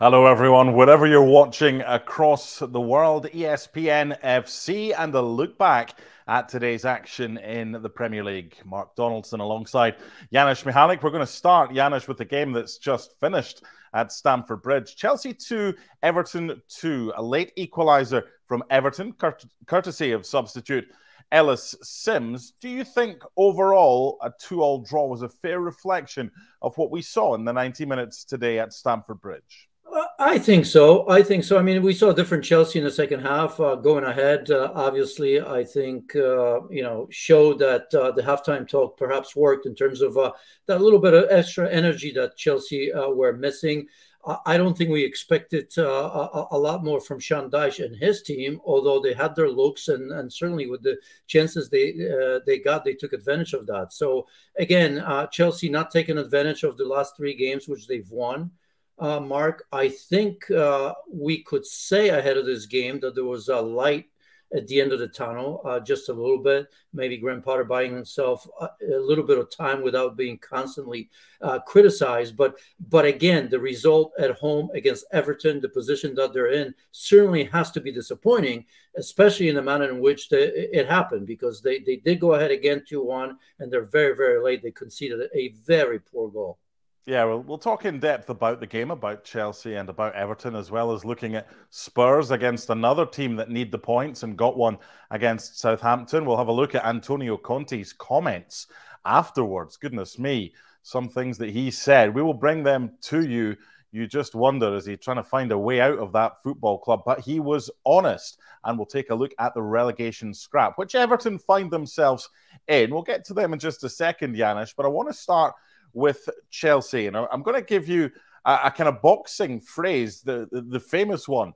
Hello, everyone. Wherever you're watching across the world, ESPN FC, and a look back at today's action in the Premier League. Mark Donaldson alongside Janusz Michallik. We're going to start, Janusz, with the game that's just finished at Stamford Bridge. Chelsea 2, Everton 2. A late equaliser from Everton, courtesy of substitute Ellis Simms. Do you think overall a 2-2 draw was a fair reflection of what we saw in the 90 minutes today at Stamford Bridge? I think so. I mean, we saw a different Chelsea in the second half, going ahead. Obviously, I think showed that the halftime talk perhaps worked in terms of that little bit of extra energy that Chelsea were missing. I don't think we expected a lot more from Sean Dyche and his team, although they had their looks and certainly with the chances they got, they took advantage of that. So again, Chelsea not taking advantage of the last three games, which they've won. Mark, I think we could say ahead of this game that there was a light at the end of the tunnel, just a little bit. Maybe Graham Potter buying himself a little bit of time without being constantly criticized. But again, the result at home against Everton, the position that they're in, certainly has to be disappointing, especially in the manner in which it happened, because they did go ahead again 2-1, and they're very, very late. They conceded a very poor goal. Yeah, we'll talk in depth about the game, about Chelsea and about Everton, as well as looking at Spurs against another team that need the points and got one against Southampton. We'll have a look at Antonio Conte's comments afterwards. Goodness me, some things that he said. We will bring them to you. You just wonder, is he trying to find a way out of that football club? But he was honest, and we'll take a look at the relegation scrap, which Everton find themselves in. We'll get to them in just a second, Janusz, but I want to start with Chelsea. And I'm going to give you a kind of boxing phrase, the famous one.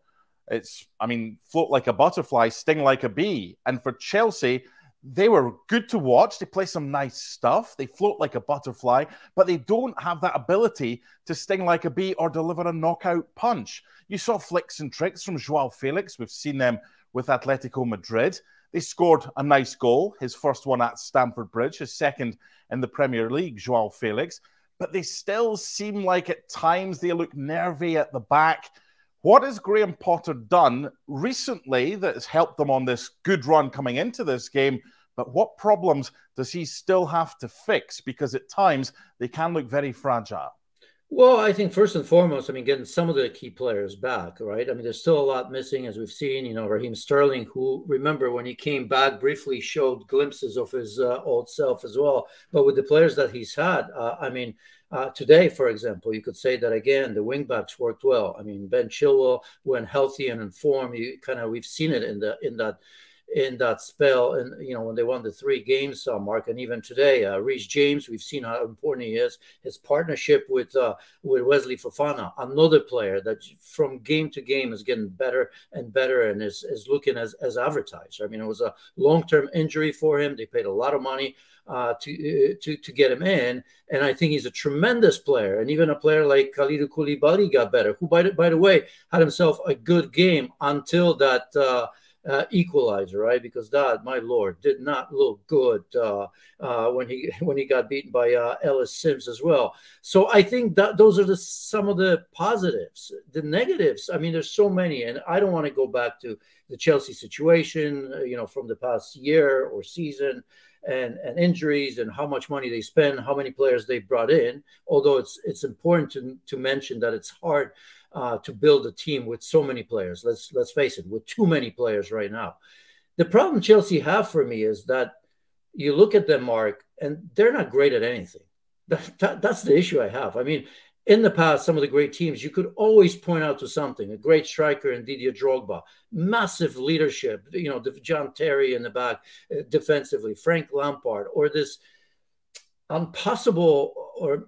It's, I mean, float like a butterfly, sting like a bee. And for Chelsea, they were good to watch. They play some nice stuff. They float like a butterfly, but they don't have that ability to sting like a bee or deliver a knockout punch. You saw flicks and tricks from Joao Felix. We've seen them with Atletico Madrid. They scored a nice goal, his first one at Stamford Bridge, his second in the Premier League, Joao Felix. But they still seem like at times they look nervy at the back. What has Graham Potter done recently that has helped them on this good run coming into this game? But what problems does he still have to fix? Because at times they can look very fragile. Well, I think first and foremost, I mean, getting some of the key players back, right? I mean, there's still a lot missing, as we've seen. Raheem Sterling, who, remember, when he came back, briefly showed glimpses of his old self as well. But with the players that he's had, today, for example, you could say that, again, the wingbacks worked well. I mean, Ben Chilwell, when healthy and in form, we've seen it in that spell, and when they won the three games, Mark, and even today, Reece James, we've seen how important he is. His partnership with Wesley Fofana, another player that from game to game is getting better and better, and is looking as advertised. I mean, it was a long-term injury for him. They paid a lot of money to get him in, and I think he's a tremendous player. And even a player like Kalidou Koulibaly got better, who by the way had himself a good game until that equalizer, right? Because that, my Lord, did not look good when he got beaten by Ellis Simms as well. So I think that those are some of the positives. The negatives, I mean, there's so many, and I don't want to go back to the Chelsea situation, from the past year or season, and injuries and how much money they spend, how many players they brought in. Although it's important to mention that it's hard to build a team with so many players. Let's face it, with too many players right now. The problem Chelsea have for me is that you look at them, Mark, and they're not great at anything. That's the issue I have. I mean, in the past, some of the great teams, you could always point out to something. A great striker in Didier Drogba, massive leadership, John Terry in the back defensively, Frank Lampard, or this impossible or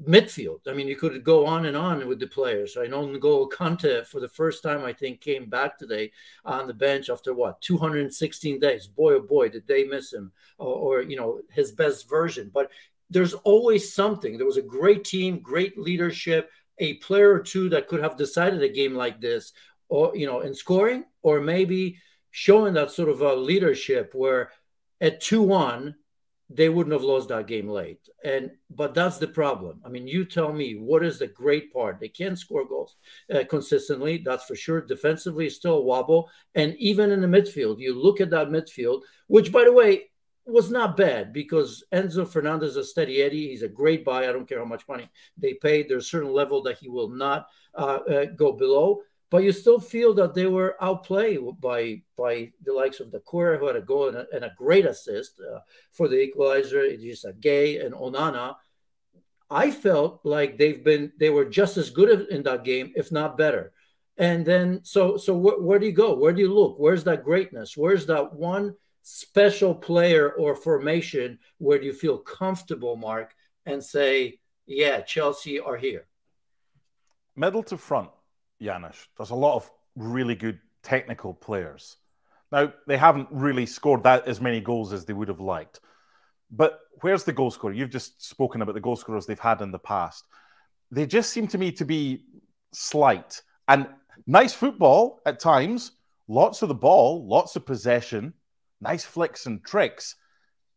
midfield. I mean, you could go on and on with the players. I know N'Golo Kante, for the first time, I think, came back today on the bench after 216 days. Boy, oh boy, did they miss him, or his best version. But there's always something. There was a great team, great leadership, a player or two that could have decided a game like this, or in scoring, or maybe showing that sort of a leadership where at 2-1, they wouldn't have lost that game late. But that's the problem. I mean, you tell me, what is the great part? They can't score goals consistently, that's for sure. Defensively, still a wobble. And even in the midfield, you look at that midfield, which, by the way, was not bad, because Enzo Fernandez is a steady Eddie. He's a great buy. I don't care how much money they paid. There's a certain level that he will not go below. But you still feel that they were outplayed by the likes of Decore, who had a goal and a great assist for the equaliser. Idrissa Gueye and Onana. I felt like they were just as good in that game, if not better. And then so where do you go? Where do you look? Where's that greatness? Where's that one special player or formation where do you feel comfortable, Mark, and say, yeah, Chelsea are here? Middle to front, Janusz. There's a lot of really good technical players. Now, they haven't really scored that as many goals as they would have liked. But where's the goal scorer? You've just spoken about the goal scorers they've had in the past. They just seem to me to be slight. And nice football at times, lots of the ball, lots of possession, nice flicks and tricks.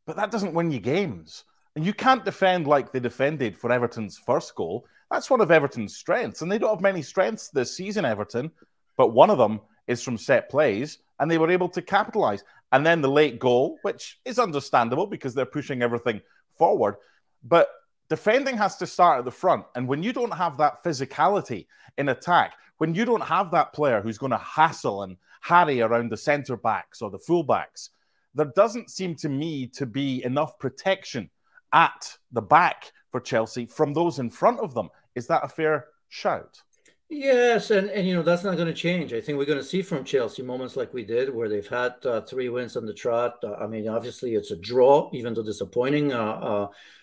But that doesn't win you games. And you can't defend like they defended for Everton's first goal. That's one of Everton's strengths. And they don't have many strengths this season, Everton. But one of them is from set plays. And they were able to capitalise. And then the late goal, which is understandable because they're pushing everything forward. But defending has to start at the front. And when you don't have that physicality in attack, when you don't have that player who's going to hassle and harry around the centre-backs or the full-backs, there doesn't seem to me to be enough protection at the back for Chelsea from those in front of them. Is that a fair shout? Yes, and you know, that's not going to change. I think we're going to see from Chelsea moments like we did, where they've had 3 wins on the trot. I mean, obviously it's a draw, even though disappointing.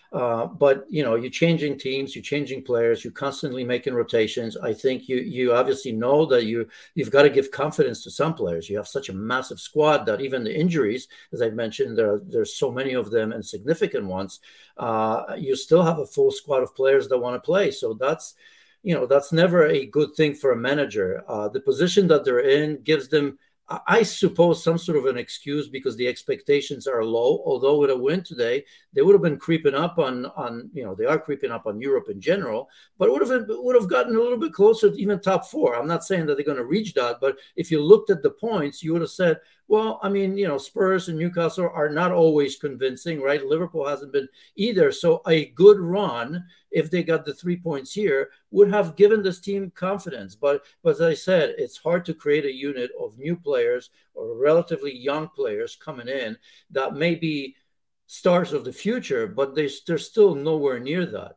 But you know, you're changing teams, you're changing players, you're constantly making rotations. I think you obviously know that you've got to give confidence to some players. You have such a massive squad that even the injuries, as I've mentioned, there's so many of them and significant ones. You still have a full squad of players that want to play. So that's, you know, that's never a good thing for a manager. The position that they're in gives them, I suppose, some sort of an excuse because the expectations are low. Although with a win today, they would have been creeping up on you know, they are creeping up on Europe in general, but would have gotten a little bit closer to even top 4. I'm not saying that they're going to reach that, but if you looked at the points, you would have said, well, I mean, you know, Spurs and Newcastle are not always convincing, right? Liverpool hasn't been either. So a good run, if they got the 3 points here, would have given this team confidence. But as I said, it's hard to create a unit of new players or relatively young players coming in that may be stars of the future, but they're still nowhere near that.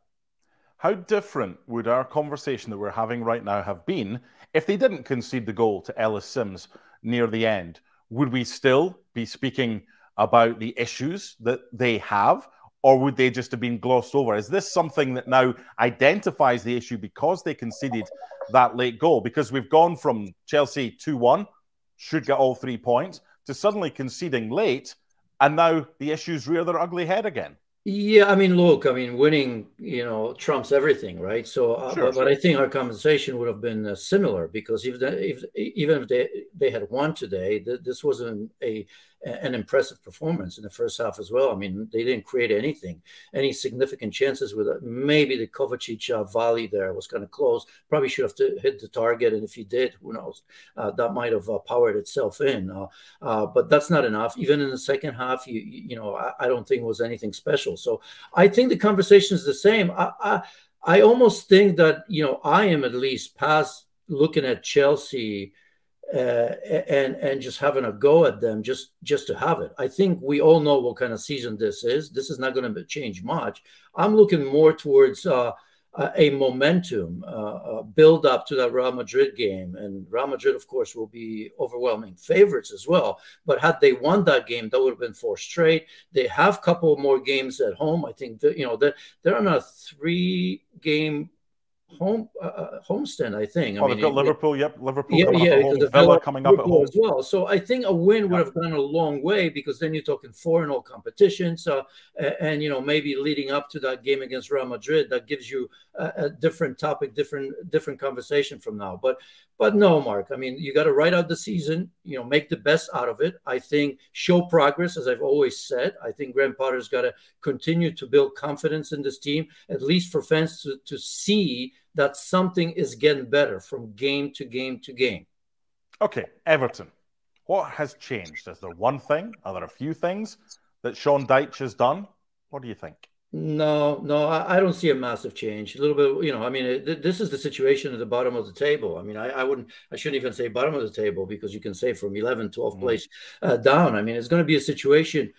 How different would our conversation that we're having right now have been if they didn't concede the goal to Ellis Simms near the end? Would we still be speaking about the issues that they have, or would they just have been glossed over? Is this something that now identifies the issue because they conceded that late goal? Because we've gone from Chelsea 2-1, should get all 3 points, to suddenly conceding late, and now the issues rear their ugly head again. Yeah, I mean, look, I mean, winning, you know, trumps everything, right? So, but I think our conversation would have been similar, because even if they had won today, this wasn't an impressive performance in the first half as well. I mean, they didn't create any significant chances with it. Maybe the Kovacic volley there was kind of close. Probably should have hit the target, and if he did, who knows? That might have powered itself in. But that's not enough. Even in the second half, you know, I don't think it was anything special. So I think the conversation is the same. I almost think that, you know, I am at least past looking at Chelsea and just having a go at them just to have it. I think we all know what kind of season this is. This is not going to change much. I'm looking more towards a momentum build up to that Real Madrid game. And Real Madrid, of course, will be overwhelming favorites as well. But had they won that game, that would have been 4 straight. They have a couple more games at home. I think that, you know, that they're on a 3-game homestand, I think. Oh, they've got Liverpool. Yep, Liverpool Yeah, coming up at home. Villa coming up at home as well. So I think a win would have gone a long way, because then you're talking 4-0 competitions, and maybe leading up to that game against Real Madrid, that gives you a different topic, different conversation from now. But no, Mark. I mean, you got to write out the season. Make the best out of it. I think show progress, as I've always said. I think Graham Potter's got to continue to build confidence in this team, at least for fans to see that something is getting better from game to game to game. Okay, Everton. What has changed? Is there one thing? Are there a few things that Sean Dyche has done? What do you think? No, I don't see a massive change. A little bit, I mean, this is the situation at the bottom of the table. I mean, I shouldn't even say bottom of the table, because you can say from 11th, 12th place down. I mean, it's going to be a situation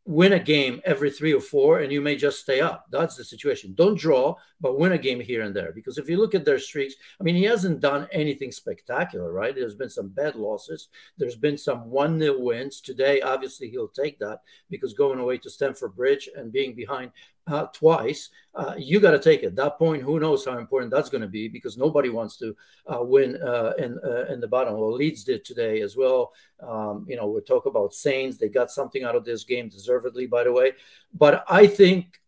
win a game every 3 or 4, and you may just stay up. That's the situation. Don't draw, but win a game here and there. Because if you look at their streaks, I mean, he hasn't done anything spectacular, right? There's been some bad losses. There's been some 1-0 wins. Today, obviously, he'll take that, because going away to Stamford Bridge and being behind twice, you got to take it. That point, who knows how important that's going to be, because nobody wants to win in the bottom. Well, Leeds did today as well. We'll talk about Saints. They got something out of this game, deservedly, by the way. But I think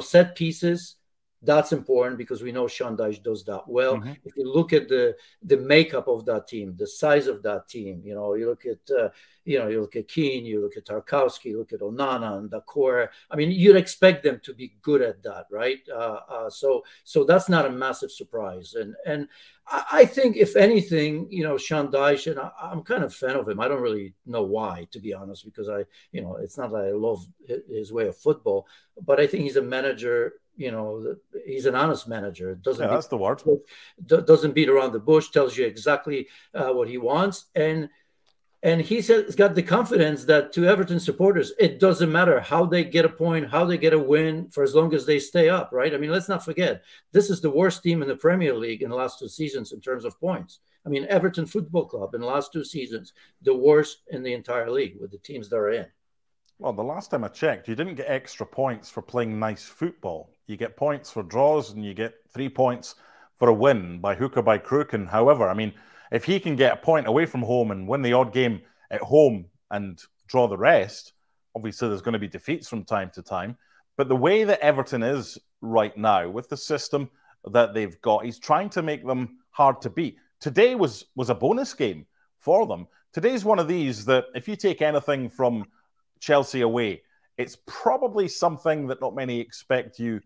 set pieces, that's important, because we know Sean Dyche does that well. If you look at the makeup of that team, the size of that team, you look at Keane, you look at Tarkowski, you look at Onana and the core. I mean, you'd expect them to be good at that, right? So that's not a massive surprise. And I think, if anything, Sean Dyche, and I'm kind of a fan of him. I don't really know why, to be honest, because it's not that I love his way of football, but I think he's a manager. He's an honest manager. That's the word. Doesn't beat around the bush. Tells you exactly what he wants, and he's got the confidence that, to Everton supporters, it doesn't matter how they get a point, how they get a win, for as long as they stay up, right? I mean, let's not forget, this is the worst team in the Premier League in the last 2 seasons in terms of points. I mean, Everton Football Club in the last 2 seasons, the worst in the entire league with the teams that are in. Well, the last time I checked, you didn't get extra points for playing nice football. You get points for draws, and you get 3 points for a win by hook or by crook. And however, I mean, if he can get a point away from home and win the odd game at home and draw the rest, obviously there's going to be defeats from time to time. But the way that Everton is right now, with the system that they've got, he's trying to make them hard to beat. Today was a bonus game for them. Today's one of these that, if you take anything from Chelsea away, it's probably something that not many expect you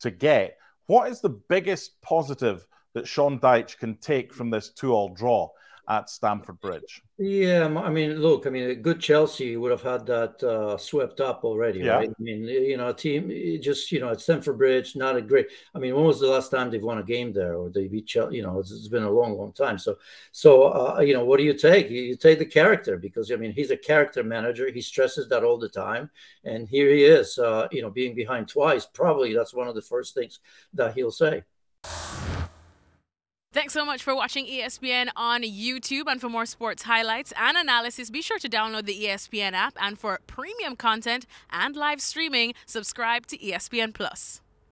to get. What is the biggest positive that Sean Dyche can take from this 2-2 draw at Stamford Bridge? Yeah, I mean, look, a good Chelsea would have had that swept up already, right? I mean, a team just, at Stamford Bridge, not a great. I mean, when was the last time they've won a game there, or they beat Chelsea? It's been a long, long time. So what do you take? You take the character, because, I mean, he's a character manager. He stresses that all the time. And here he is, being behind twice. Probably that's one of the first things that he'll say. Thanks so much for watching ESPN on YouTube. And for more sports highlights and analysis, be sure to download the ESPN app. And for premium content and live streaming, subscribe to ESPN Plus.